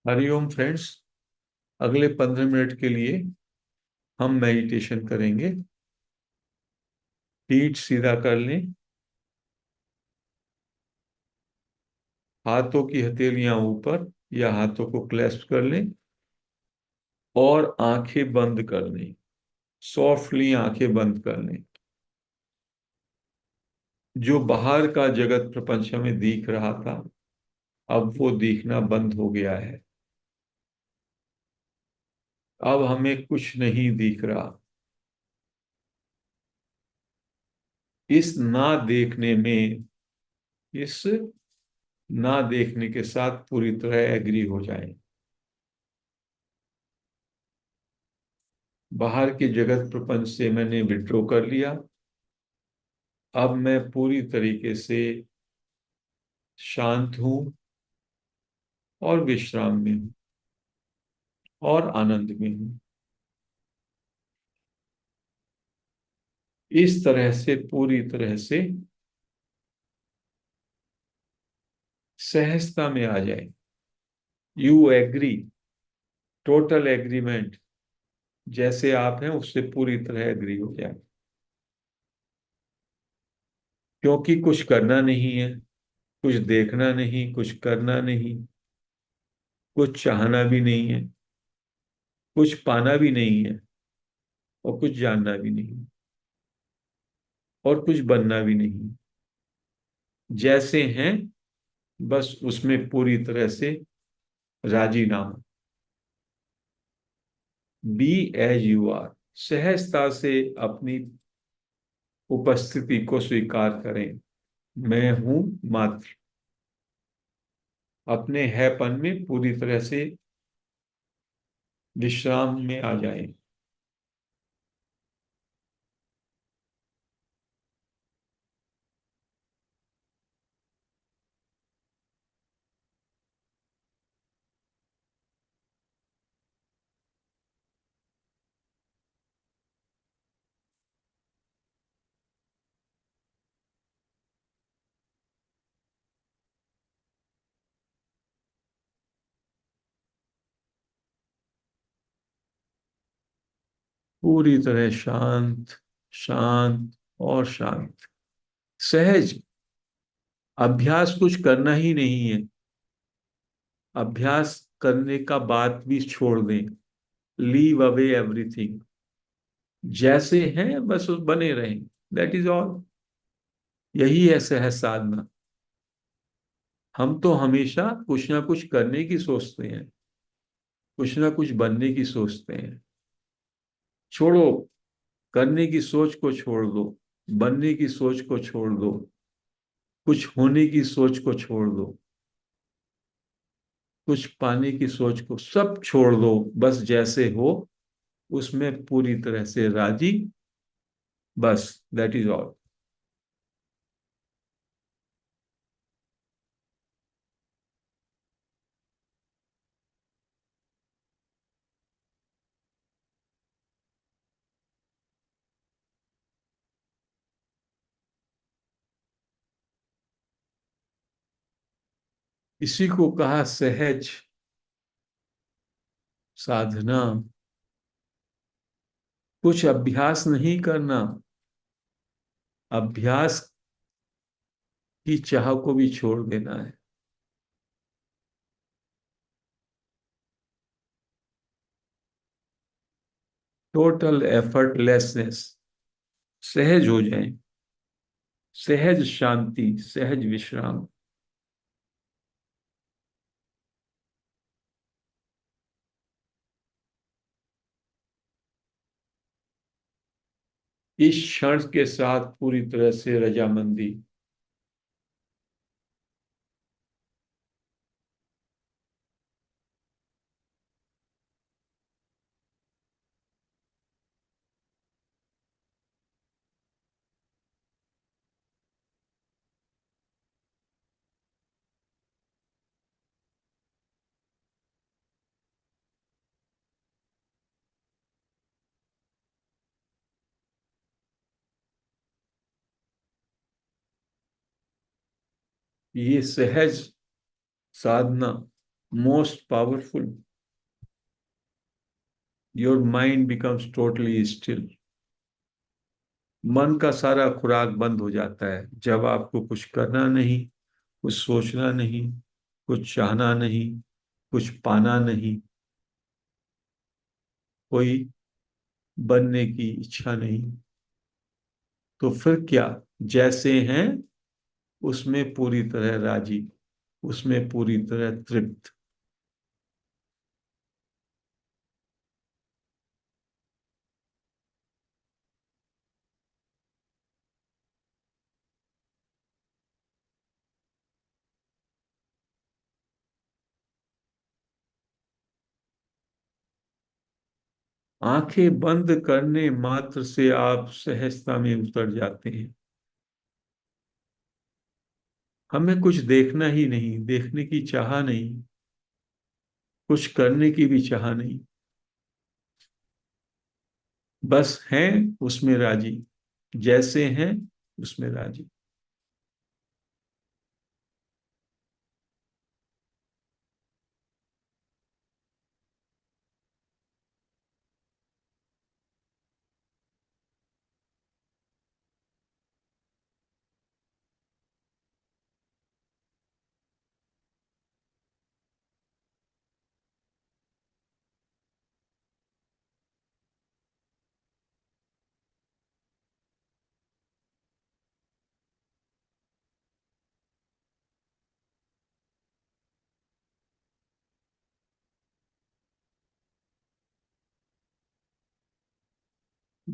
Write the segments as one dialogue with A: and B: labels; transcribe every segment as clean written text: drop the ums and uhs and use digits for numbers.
A: Hariom friends. अगले 15 minute के लिए हम मेडिटेशन करेंगे। पीठ सीधा कर लें। हाथों की हथेलियां ऊपर या हाथों को क्लैस्प कर लें और आंखें बंद कर लें। सॉफ्टली आंखें बंद कर लें। जो बाहर का जगत प्रपंच हमें दिख रहा था, अब वो दिखना बंद हो गया है। अब हमें कुछ नहीं दिख रहा। इस ना देखने में, इस ना देखने के साथ पूरी तरह एग्री हो जाएं। बाहर के जगत प्रपंच से मैंने विड्रॉ कर लिया। अब मैं पूरी तरीके से शांत हूं और विश्राम में हूं और आनंद में हूं। इस तरह से पूरी तरह से सहजता में आ जाए। You agree, total agreement. जैसे आप हैं उससे पूरी तरह एग्री हो जाए। क्योंकि कुछ करना नहीं है, कुछ देखना नहीं, कुछ करना नहीं, कुछ चाहना भी नहीं है, कुछ पाना भी नहीं है और कुछ जानना भी नहीं और कुछ बनना भी नहीं। जैसे हैं बस उसमें पूरी तरह से राजी ना हो। Be as you are. सहजता से अपनी उपस्थिति को स्वीकार करें। मैं हूं मात्र। अपने हैपन में पूरी तरह से विश्राम में आ जाएं। पूरी तरह शांत, शांत और शांत। सहज। अभ्यास कुछ करना ही नहीं है। अभ्यास करने का बात भी छोड़ दें। Leave away everything. जैसे हैं बस उस बने रहें। That is all. यही है सहज साधना। हम तो हमेशा कुछ ना कुछ करने की सोचते हैं, कुछ ना कुछ बनने की सोचते हैं। छोड़ो। करने की सोच को छोड़ दो। बनने की सोच को छोड़ दो। कुछ होने की सोच को छोड़ दो। कुछ पाने की सोच को सब छोड़ दो। बस जैसे हो उसमें पूरी तरह से राजी। बस दैट इज ऑल। इसी को कहा सहज साधना। कुछ अभ्यास नहीं करना। अभ्यास की चाह को भी छोड़ देना है। Total effortlessness. सहज हो जाएं। सहज शांति, सहज विश्राम। इस क्षण के साथ पूरी तरह से रजामंदी। ये सहज साधना most powerful. Your mind becomes totally still. मन का सारा खुराक बंद हो जाता है जब आपको कुछ करना नहीं, कुछ सोचना नहीं, कुछ चाहना नहीं, कुछ पाना नहीं, कोई बनने की इच्छा नहीं। तो फिर क्या? जैसे हैं उसमें पूरी तरह राजी, उसमें पूरी तरह तृप्त। आंखें बंद करने मात्र से आप सहजता में उतर जाते हैं। हमें कुछ देखना ही नहीं, देखने की चाह नहीं, कुछ करने की भी चाह नहीं, बस हैं उसमें राजी, जैसे हैं उसमें राजी।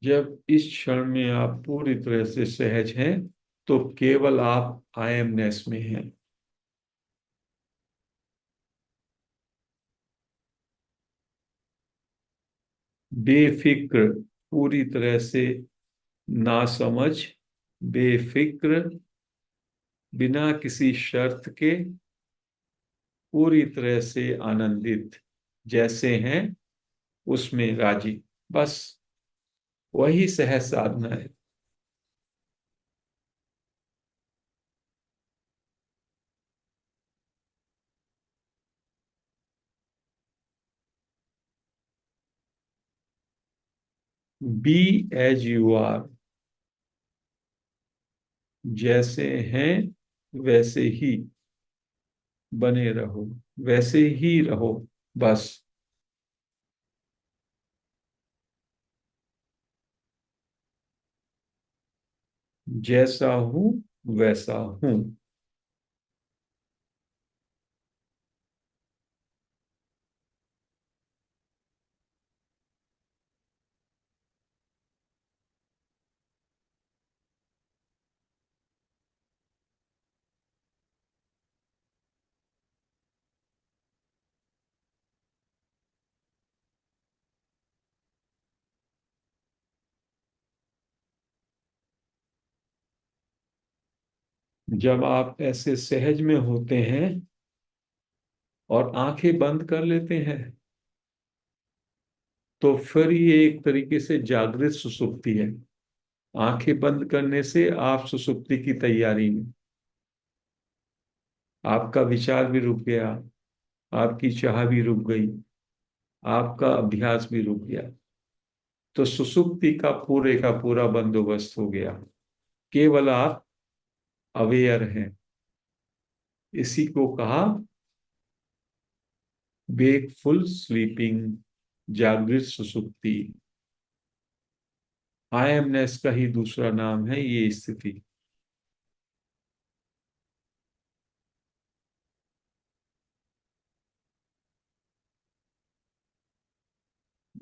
A: जब इस क्षण में आप पूरी तरह से सहज हैं, तो केवल आप आयमनेस में हैं। बेफिक्र, पूरी तरह से नासमझ, बेफिक्र, बिना किसी शर्त के, पूरी तरह से आनंदित, जैसे हैं उसमें राजी। बस वही सहज साधना है। बी एज यू आर, जैसे हैं वैसे ही बने रहो, वैसे ही रहो। बस जैसा हूं वैसा हूं। जब आप ऐसे सहज में होते हैं और आंखें बंद कर लेते हैं, तो फिर ये एक तरीके से जागृत सुसुप्ति है। आंखें बंद करने से आप सुसुप्ति की तैयारी में, आपका विचार भी रुक गया, आपकी चाह भी रुक गई, आपका अभ्यास भी रुक गया। तो सुसुप्ति का पूरा बंदोबस्त हो गया। केवल आप अवेयर हैं। इसी को कहा वेकफुल स्लीपिंग, जागृत सुसुप्ति। आयमनेस का ही दूसरा नाम है ये स्थिति।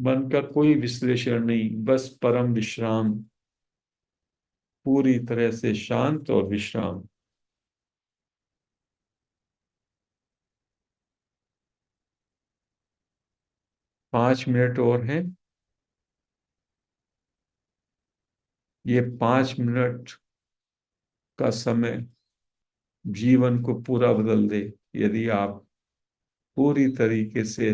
A: मन का कोई विश्लेषण नहीं, बस परम विश्राम, पूरी तरह से शांत और विश्राम। 5 मिनट और हैं। ये 5 मिनट का समय जीवन को पूरा बदल दे, यदि आप पूरी तरीके से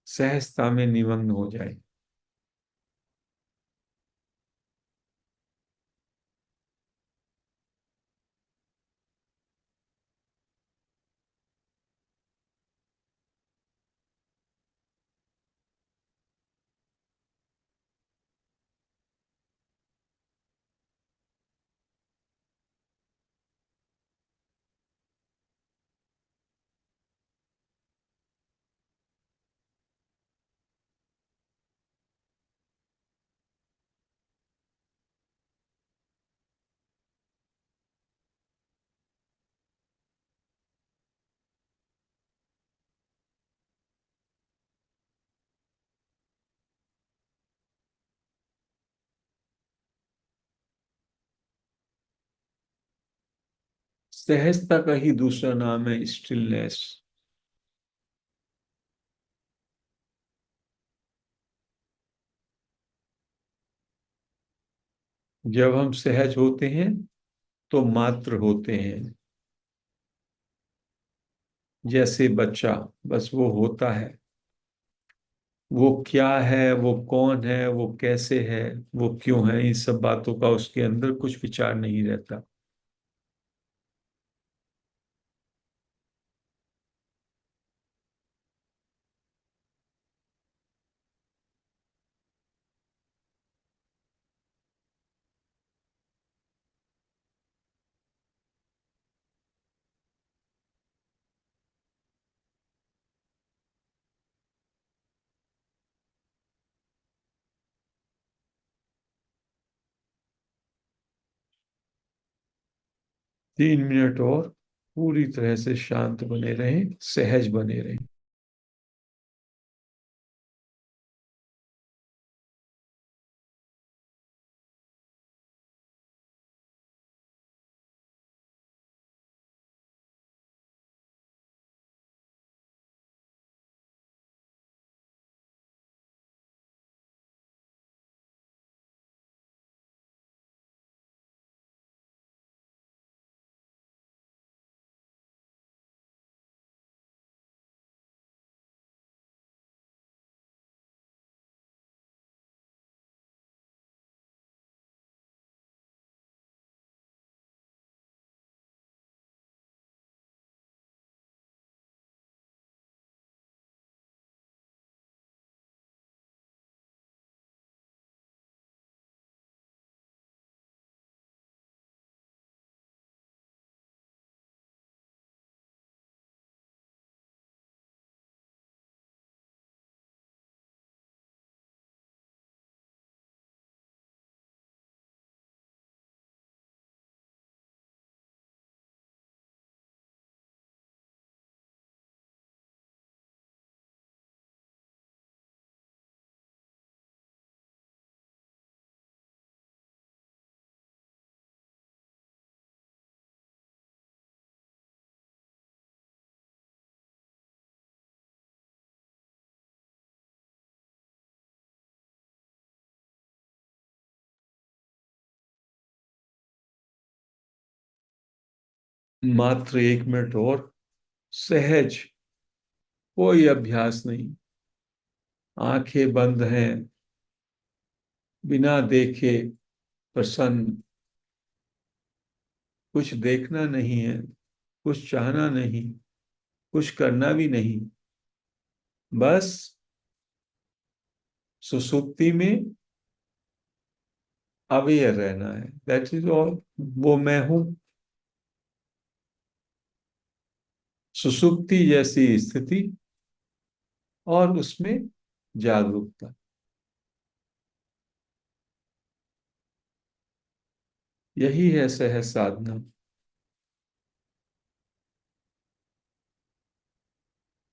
A: सहजता में निमग्न हो जाए। सहजता का ही दूसरा नाम है स्टिलनेस। जब हम सहज होते हैं तो मात्र होते हैं, जैसे बच्चा, बस वो होता है। वो क्या है, वो कौन है, वो कैसे है, वो क्यों है, इन सब बातों का उसके अंदर कुछ विचार नहीं रहता। 3 मिनट और पूरी तरह से शांत बने रहें, सहज बने रहें। मात्र 1 मिनट और सहज, कोई अभ्यास नहीं। आंखें बंद हैं, बिना देखे, प्रसन्न। कुछ देखना नहीं है, कुछ चाहना नहीं, कुछ करना भी नहीं। बस सुसुप्ति में अवेयर रहना है, दैट इज ऑल। वो मैं हूं। सुसुप्ति जैसी स्थिति और उसमें जागरूकता, यही है सहज साधना।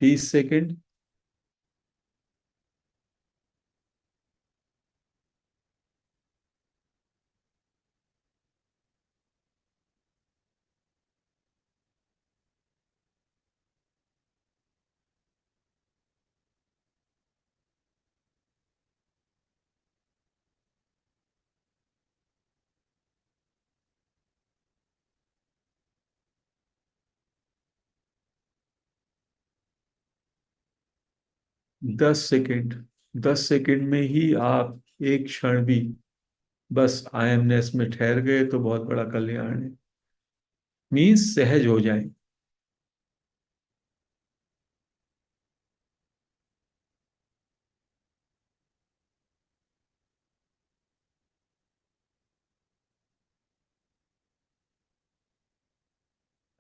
A: 20 सेकंड। 10 सेकंड। 10 सेकंड में ही आप एक क्षण भी बस आयमनेस में ठहर गए तो बहुत बड़ा कल्याण है। मीन्स सहज हो जाए।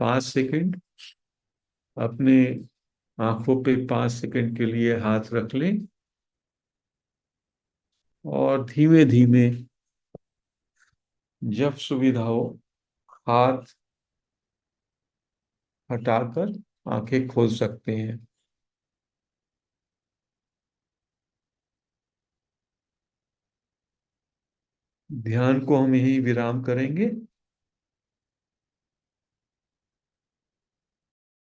A: 5 सेकंड। अपने आंखों पे 5 सेकंड के लिए हाथ रख लें और धीमे धीमे, जब सुविधा हो, हाथ हटाकर आंखें खोल सकते हैं। ध्यान को हम यही विराम करेंगे।